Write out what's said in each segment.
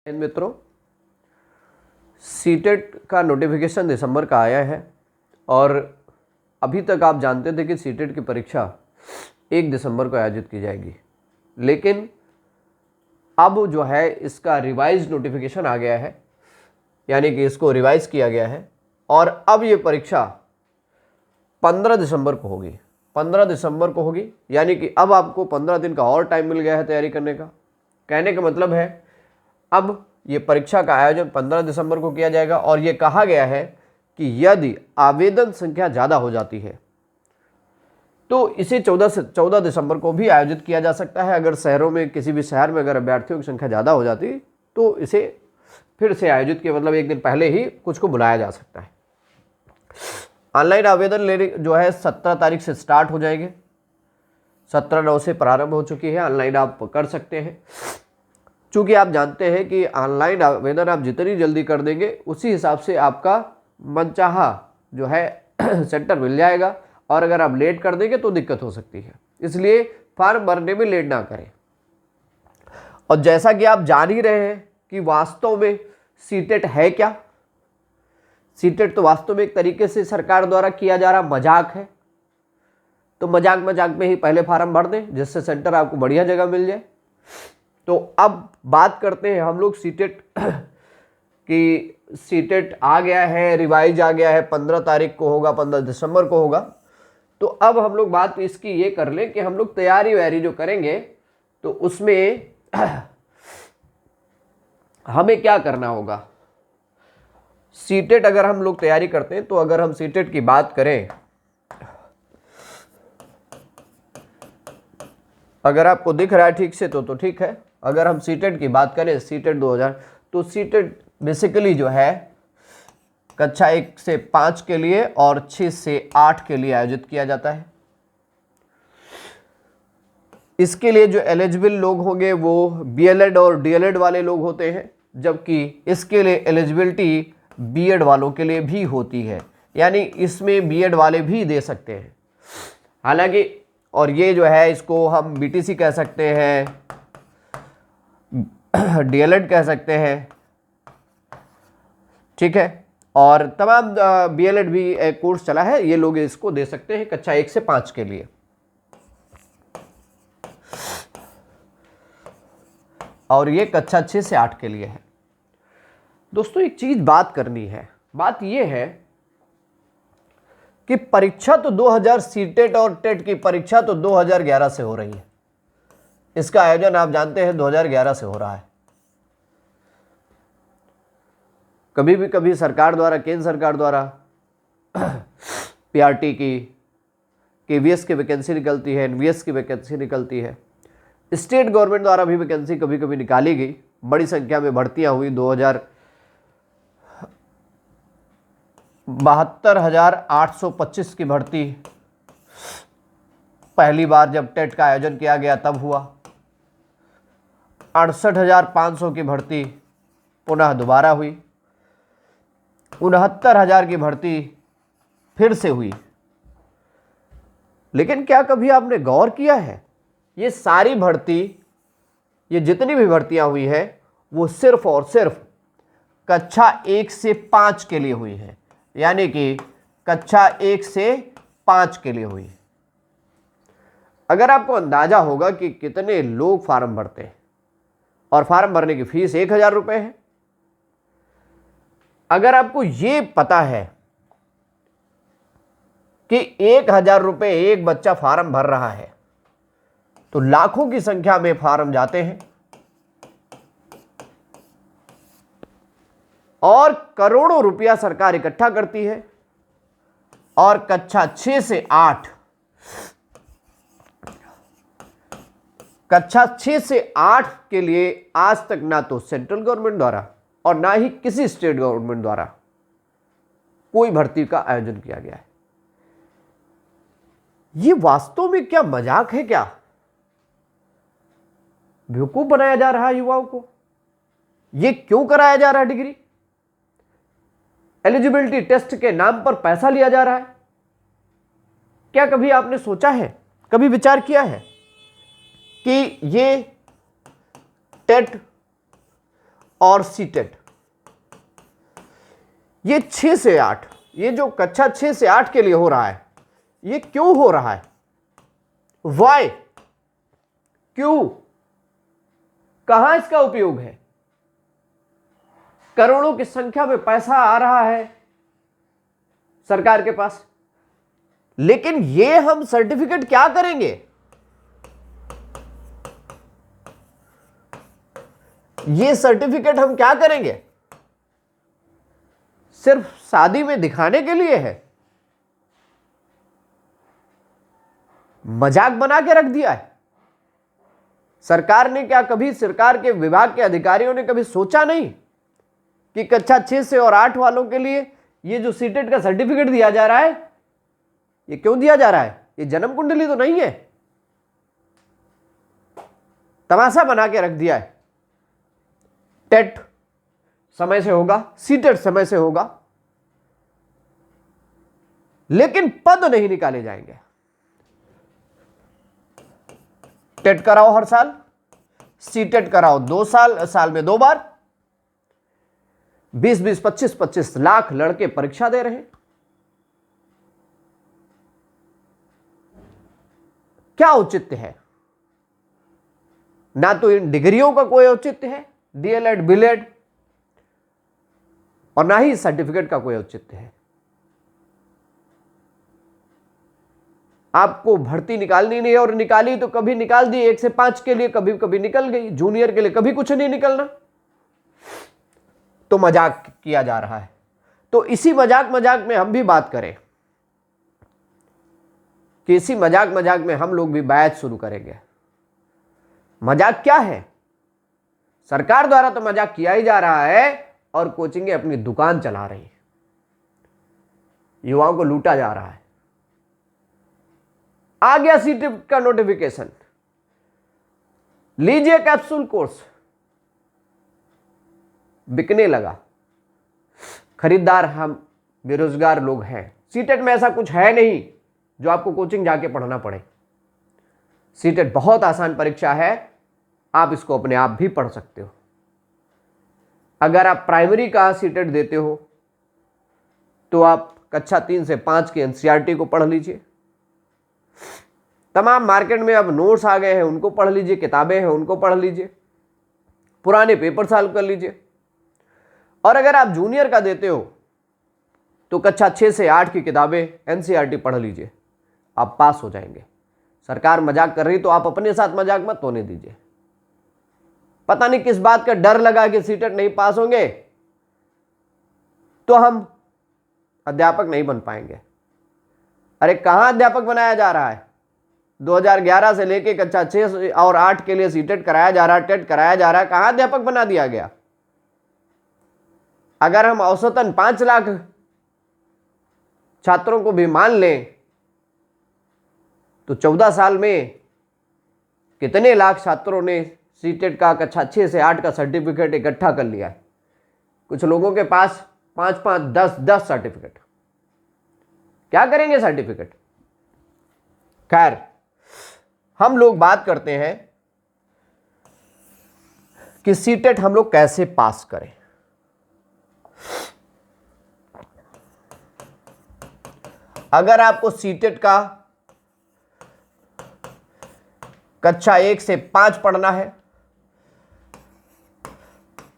मित्रों, सीटेट का नोटिफिकेशन दिसंबर का आया है और अभी तक आप जानते थे कि सीटेट की परीक्षा 1 दिसंबर को आयोजित की जाएगी, लेकिन अब जो है इसका रिवाइज नोटिफिकेशन आ गया है, यानी कि इसको रिवाइज किया गया है और अब ये परीक्षा 15 दिसंबर को होगी। 15 दिसंबर को होगी, यानी कि अब आपको 15 दिन का और टाइम मिल गया है तैयारी करने का। कहने का मतलब है अब ये परीक्षा का आयोजन 15 दिसंबर को किया जाएगा और ये कहा गया है कि यदि आवेदन संख्या ज़्यादा हो जाती है तो इसे 14 दिसंबर को भी आयोजित किया जा सकता है। अगर शहरों में किसी भी शहर में अगर अभ्यर्थियों की संख्या ज़्यादा हो जाती तो इसे फिर से आयोजित किया, मतलब एक दिन पहले ही कुछ को बुलाया जा सकता है। ऑनलाइन आवेदन लेने जो है 17 तारीख से स्टार्ट हो जाएंगे। 17/9 से प्रारंभ हो चुकी है, ऑनलाइन आप कर सकते हैं। चूँकि आप जानते हैं कि ऑनलाइन आवेदन आप जितनी जल्दी कर देंगे उसी हिसाब से आपका मनचाहा जो है सेंटर मिल जाएगा, और अगर आप लेट कर देंगे तो दिक्कत हो सकती है। इसलिए फॉर्म भरने में लेट ना करें। और जैसा कि आप जान ही रहे हैं कि वास्तव में सीटेट है क्या। सीटेट तो वास्तव में एक तरीके से सरकार द्वारा किया जा रहा मजाक है। तो मजाक में ही पहले फॉर्म भर दें जिससे सेंटर आपको बढ़िया जगह मिल जाए। तो अब बात करते हैं हम लोग सीटेट कि सीटेट आ गया है, रिवाइज आ गया है, 15 तारीख को होगा, 15 दिसंबर को होगा। तो अब हम लोग बात इसकी ये कर लें कि हम लोग तैयारी वैयारी जो करेंगे तो उसमें हमें क्या करना होगा। सीटेट अगर हम लोग तैयारी करते हैं तो अगर हम सीटेट की बात करें, अगर आपको दिख रहा है ठीक से तो ठीक है। अगर हम सीटेट की बात करें, सीटेट 2000, तो सीटेट बेसिकली जो है कक्षा 1 से 5 के लिए और 6 से 8 के लिए आयोजित किया जाता है। इसके लिए जो एलिजिबल लोग होंगे वो बीएलएड और डीएलएड वाले लोग होते हैं, जबकि इसके लिए एलिजिबिलिटी बीएड वालों के लिए भी होती है, यानी इसमें बीएड वाले भी दे सकते हैं। हालांकि और ये जो है इसको हम बीटीसी कह सकते हैं, डीएलएड कह सकते हैं, ठीक है। और तमाम बीएलएड भी एक कोर्स चला है, ये लोग इसको दे सकते हैं कक्षा 1 से 5 के लिए। और ये कक्षा 6 से 8 के लिए है। दोस्तों एक चीज बात करनी है, बात ये है कि परीक्षा तो 2000 सीटेट और टेट की परीक्षा तो 2011 से हो रही है। इसका आयोजन आप जानते हैं 2011 से हो रहा है। कभी सरकार द्वारा, केंद्र सरकार द्वारा पीआरटी की, केवीएस की वैकेंसी निकलती है, एनवीएस की वैकेंसी निकलती है। स्टेट गवर्नमेंट द्वारा भी वैकेंसी कभी निकाली गई, बड़ी संख्या में भर्तियां हुई। 72,825 की भर्ती पहली बार जब टेट का आयोजन किया गया तब हुआ। 68,500 की भर्ती पुनः दोबारा हुई। 69,000 की भर्ती फिर से हुई। लेकिन क्या कभी आपने गौर किया है, ये सारी भर्ती, ये जितनी भी भर्तियां हुई है वो सिर्फ और सिर्फ कक्षा 1 से 5 के लिए हुई है, यानी कि कक्षा 1 से 5 के लिए हुई। अगर आपको अंदाजा होगा कि कितने लोग फार्म भरते हैं, और फार्म भरने की फीस 1,000 रुपये है। अगर आपको ये पता है कि 1,000 रुपये एक बच्चा फार्म भर रहा है तो लाखों की संख्या में फार्म जाते हैं और करोड़ों रुपया सरकार इकट्ठा करती है। और कक्षा 6 से 8, कक्षा 6 से 8 के लिए आज तक ना तो सेंट्रल गवर्नमेंट द्वारा और ना ही किसी स्टेट गवर्नमेंट द्वारा कोई भर्ती का आयोजन किया गया है। ये वास्तव में क्या मजाक है, क्या बेवकूफ बनाया जा रहा है युवाओं को? ये क्यों कराया जा रहा है? डिग्री एलिजिबिलिटी टेस्ट के नाम पर पैसा लिया जा रहा है। क्या कभी आपने सोचा है, कभी विचार किया है कि ये टेट और सीटेट, ये 6 से 8, ये जो कक्षा 6 से 8 के लिए हो रहा है, ये क्यों हो रहा है? वाई, क्यों, कहां इसका उपयोग है? करोड़ों की संख्या में पैसा आ रहा है सरकार के पास, लेकिन ये हम सर्टिफिकेट क्या करेंगे? ये सर्टिफिकेट हम क्या करेंगे? सिर्फ शादी में दिखाने के लिए है, मजाक बना के रख दिया है। सरकार ने क्या कभी, सरकार के विभाग के अधिकारियों ने कभी सोचा नहीं कि कक्षा 6 से और 8 वालों के लिए ये जो सीटेट का सर्टिफिकेट दिया जा रहा है, ये क्यों दिया जा रहा है? ये जन्म कुंडली तो नहीं है, तमाशा बना के रख दिया है। टेट समय से होगा, सीटेट समय से होगा, लेकिन पद नहीं निकाले जाएंगे। टेट कराओ हर साल, सीटेट कराओ 2 साल में 2 बार, 20-20, 25-25 लाख लड़के परीक्षा दे रहे हैं। क्या औचित्य है? ना तो इन डिग्रियों का कोई औचित्य है, डीएलएड, बीएलएड, और ना ही सर्टिफिकेट का कोई औचित्य है। आपको भर्ती निकालनी नहीं है, और निकाली तो कभी निकाल दी 1 से 5 के लिए, कभी कभी निकल गई, जूनियर के लिए कभी कुछ नहीं निकलना, तो मजाक किया जा रहा है। तो इसी मजाक में हम भी बात करें कि इसी मजाक में हम लोग भी बैच शुरू करेंगे। मजाक क्या है? सरकार द्वारा तो मजाक किया ही जा रहा है, और कोचिंगें अपनी दुकान चला रही है, युवाओं को लूटा जा रहा है। आ गया सीटेट का नोटिफिकेशन, लीजिए कैप्सूल कोर्स, बिकने लगा। खरीदार हम बेरोजगार लोग हैं। सीटेट में ऐसा कुछ है नहीं जो आपको कोचिंग जाके पढ़ना पड़े। सीटेट बहुत आसान परीक्षा है, आप इसको अपने आप भी पढ़ सकते हो। अगर आप प्राइमरी का सीटेट देते हो तो आप कक्षा 3 से 5 की एनसीईआरटी को पढ़ लीजिए। तमाम मार्केट में अब नोट्स आ गए हैं, उनको पढ़ लीजिए, किताबें हैं उनको पढ़ लीजिए, पुराने पेपर सॉल्व कर लीजिए। और अगर आप जूनियर का देते हो तो कक्षा 6 से 8 की किताबें एनसीईआरटी पढ़ लीजिए, आप पास हो जाएंगे। सरकार मजाक कर रही तो आप अपने साथ मजाक मत होने दीजिए। पता नहीं किस बात का डर लगा कि सीटेट नहीं पास होंगे तो हम अध्यापक नहीं बन पाएंगे। अरे कहां अध्यापक बनाया जा रहा है? 2011 से लेके कक्षा 6 और 8 के लिए सीटेट कराया जा रहा है, टेट कराया जा रहा है, कहां अध्यापक बना दिया गया? अगर हम औसतन 5 लाख छात्रों को भी मान लें तो 14 साल में कितने लाख छात्रों ने सीटेट का कक्षा 6 से 8 का सर्टिफिकेट इकट्ठा कर लिया है? कुछ लोगों के पास 5-5, 10-10 सर्टिफिकेट। क्या करेंगे सर्टिफिकेट? खैर, हम लोग बात करते हैं कि सीटेट हम लोग कैसे पास करें। अगर आपको सीटेट का कक्षा 1 से 5 पढ़ना है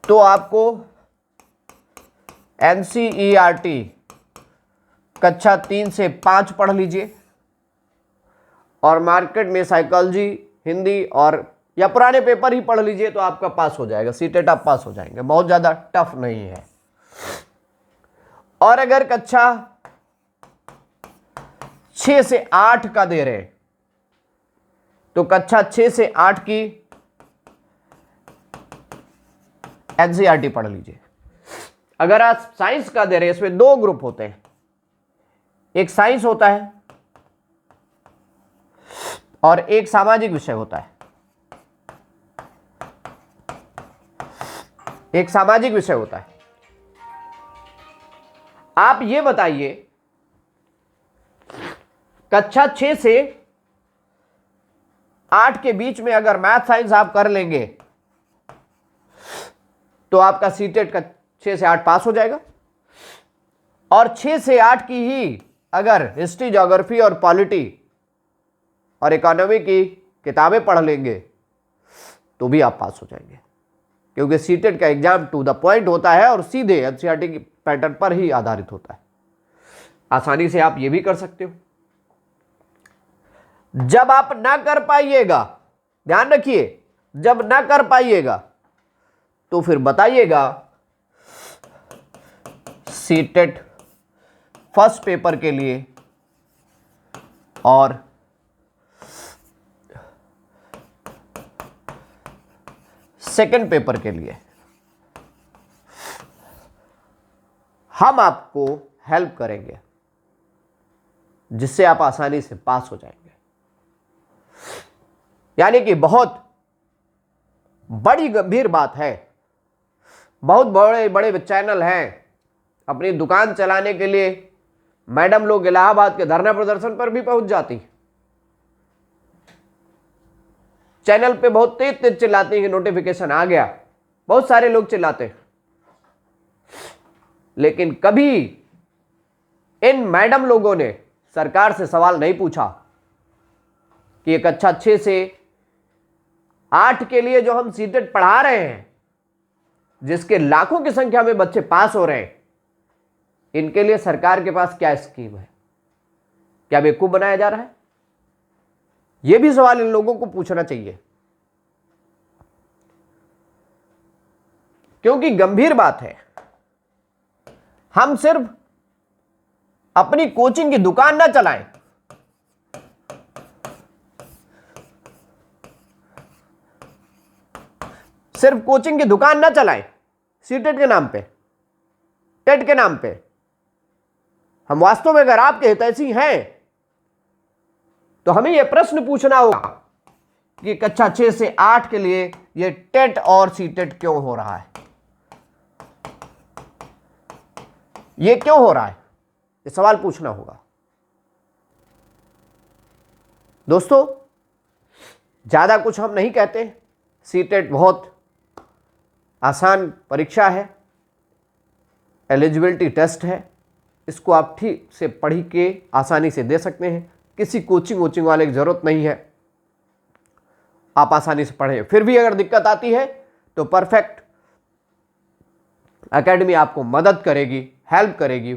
तो आपको एनसीईआरटी कक्षा 3 से 5 पढ़ लीजिए, और मार्केट में साइकोलॉजी, हिंदी और या पुराने पेपर ही पढ़ लीजिए तो आपका पास हो जाएगा। सीटेट आप पास हो जाएंगे, बहुत ज़्यादा टफ नहीं है। और अगर कक्षा 6 से 8 का दे रहे हैं तो कक्षा 6 से 8 की एनसीईआरटी पढ़ लीजिए। अगर आप साइंस का दे रहे हैं, इसमें 2 ग्रुप होते हैं, एक साइंस होता है और एक सामाजिक विषय होता है। एक सामाजिक विषय होता है। आप ये बताइए, कक्षा 6 से 8 के बीच में अगर मैथ साइंस आप कर लेंगे तो आपका सीटेट का 6 से 8 पास हो जाएगा। और 6 से 8 की ही अगर हिस्ट्री, ज्योग्राफी और पॉलिटी और इकोनॉमी की किताबें पढ़ लेंगे तो भी आप पास हो जाएंगे, क्योंकि सीटेट का एग्जाम टू द पॉइंट होता है और सीधे एनसीईआरटी की पैटर्न पर ही आधारित होता है। आसानी से आप ये भी कर सकते हो। जब आप ना कर पाइएगा, ध्यान रखिए, जब ना कर पाइएगा तो फिर बताइएगा सीटेट फर्स्ट पेपर के लिए और सेकंड पेपर के लिए हम आपको हेल्प करेंगे, जिससे आप आसानी से पास हो जाएंगे। यानी कि बहुत बड़ी गंभीर बात है। बहुत बड़े बड़े चैनल हैं, अपनी दुकान चलाने के लिए मैडम लोग इलाहाबाद के धरना प्रदर्शन पर भी पहुंच जाती। चैनल पे बहुत तेज तेज चिल्लाती हैं कि नोटिफिकेशन आ गया, बहुत सारे लोग चिल्लाते हैं, लेकिन कभी इन मैडम लोगों ने सरकार से सवाल नहीं पूछा कि एक कक्षा 6 से 8 के लिए जो हम सीटेट पढ़ा रहे हैं, जिसके लाखों की संख्या में बच्चे पास हो रहे हैं, इनके लिए सरकार के पास क्या स्कीम है? क्या बेवकूफ बनाया जा रहा है? यह भी सवाल इन लोगों को पूछना चाहिए, क्योंकि गंभीर बात है। हम सिर्फ अपनी कोचिंग की दुकान ना चलाएं, सिर्फ कोचिंग की दुकान ना चलाएं सीटेट के नाम पे, टेट के नाम पे। हम वास्तव में अगर आपके हितैषी हैं तो हमें यह प्रश्न पूछना होगा कि कक्षा 6 से 8 के लिए यह टेट और सीटेट क्यों हो रहा है, यह क्यों हो रहा है, ये सवाल पूछना होगा। दोस्तों, ज्यादा कुछ हम नहीं कहते। सीटेट बहुत आसान परीक्षा है, एलिजिबिलिटी टेस्ट है, इसको आप ठीक से पढ़ के आसानी से दे सकते हैं। किसी कोचिंग वाले की जरूरत नहीं है, आप आसानी से पढ़ें। फिर भी अगर दिक्कत आती है तो परफेक्ट एकेडमी आपको मदद करेगी, हेल्प करेगी।